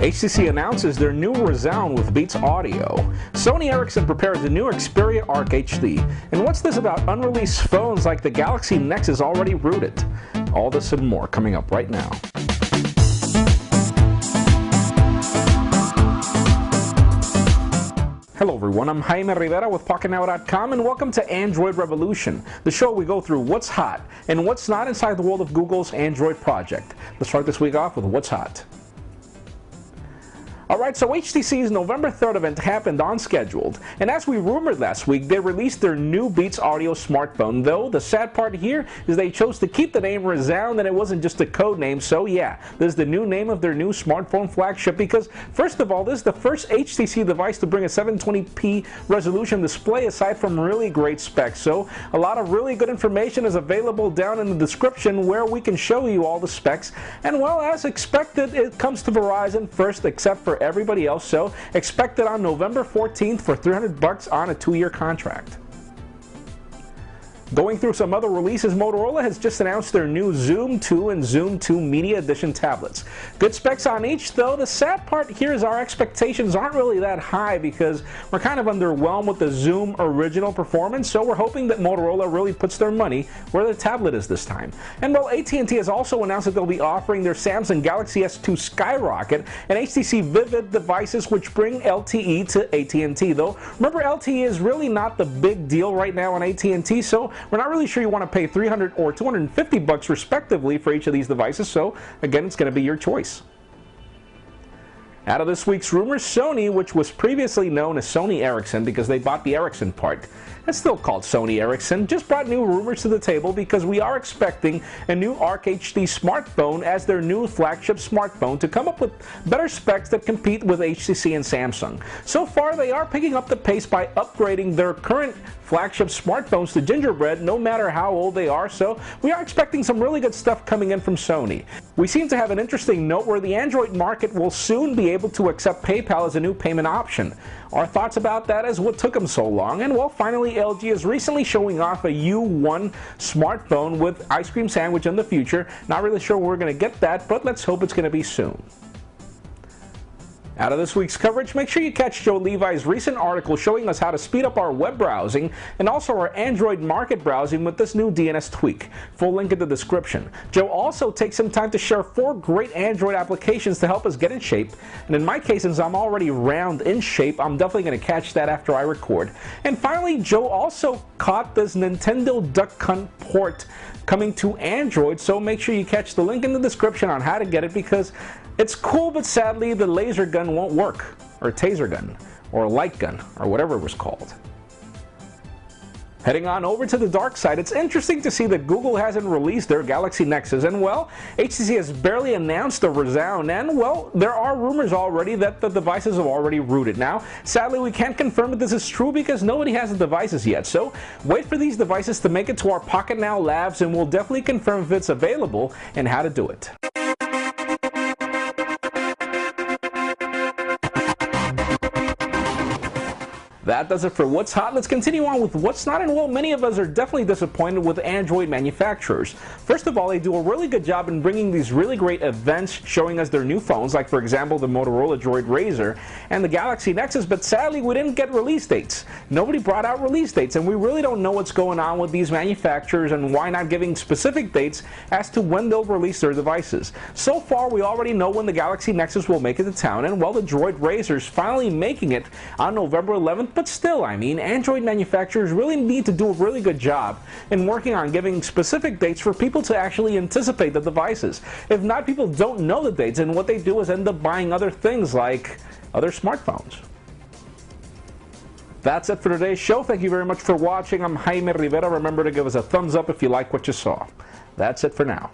HTC announces their new Resound with Beats Audio. Sony Ericsson prepares the new Xperia Arc HD. And what's this about unreleased phones like the Galaxy Nexus already rooted? All this and more coming up right now. Hello everyone, I'm Jaime Rivera with PocketNow.com and welcome to Android Revolution, the show we go through what's hot and what's not inside the world of Google's Android project. Let's start this week off with what's hot. Alright, so HTC's November 3rd event happened on schedule, and as we rumored last week, they released their new Beats Audio smartphone, though the sad part here is they chose to keep the name Resound and it wasn't just a code name, so yeah, this is the new name of their new smartphone flagship because, first of all, this is the first HTC device to bring a 720p resolution display aside from really great specs, so a lot of really good information is available down in the description where we can show you all the specs, and well, as expected, it comes to Verizon first except for everybody else, so expect it on November 14th for $300 on a 2-year contract. Going through some other releases, Motorola has just announced their new Zoom 2 and Zoom 2 Media Edition tablets. Good specs on each, though the sad part here is our expectations aren't really that high because we're kind of underwhelmed with the Zoom original performance, so we're hoping that Motorola really puts their money where the tablet is this time. And well, AT&T has also announced that they'll be offering their Samsung Galaxy S2 Skyrocket and HTC Vivid devices which bring LTE to AT&T, though remember LTE is really not the big deal right now on AT&T, so we're not really sure you want to pay $300 or $250 respectively for each of these devices, so again, it's going to be your choice. Out of this week's rumors, Sony, which was previously known as Sony Ericsson because they bought the Ericsson part, it's still called Sony Ericsson, just brought new rumors to the table because we are expecting a new Arc HD smartphone as their new flagship smartphone to come up with better specs that compete with HTC and Samsung. So far, they are picking up the pace by upgrading their current flagship smartphones to Gingerbread no matter how old they are, so we are expecting some really good stuff coming in from Sony. We seem to have an interesting note where the Android market will soon be able to accept PayPal as a new payment option. Our thoughts about that is what took them so long, and well, finally LG is recently showing off a U1 smartphone with ice cream sandwich in the future. Not really sure where we're going to get that, but let's hope it's going to be soon. Out of this week's coverage, make sure you catch Joe Levi's recent article showing us how to speed up our web browsing and also our Android market browsing with this new DNS tweak. Full link in the description. Joe also takes some time to share 4 great Android applications to help us get in shape, and in my case, since I'm already round in shape, I'm definitely going to catch that after I record. And finally, Joe also caught this Nintendo Duck Hunt port coming to Android, so make sure you catch the link in the description on how to get it because it's cool, but sadly the laser gun won't work, or taser gun, or light gun, or whatever it was called. Heading on over to the dark side, it's interesting to see that Google hasn't released their Galaxy Nexus, and well, HTC has barely announced the Resound, and well, there are rumors already that the devices have already rooted. Now, sadly, we can't confirm that this is true because nobody has the devices yet, so wait for these devices to make it to our PocketNow labs, and we'll definitely confirm if it's available and how to do it. That does it for What's Hot. Let's continue on with What's Not, and well, many of us are definitely disappointed with Android manufacturers. First of all, they do a really good job in bringing these really great events showing us their new phones, like for example the Motorola Droid Razr and the Galaxy Nexus, but sadly we didn't get release dates. Nobody brought out release dates, and we really don't know what's going on with these manufacturers and why not giving specific dates as to when they'll release their devices. So far, we already know when the Galaxy Nexus will make it to town, and well, the Droid Razr is finally making it on November 11th, but still, I mean, Android manufacturers really need to do a really good job in working on giving specific dates for people to actually anticipate the devices. If not, people don't know the dates, and what they do is end up buying other things like other smartphones. That's it for today's show. Thank you very much for watching. I'm Jaime Rivera. Remember to give us a thumbs up if you like what you saw. That's it for now.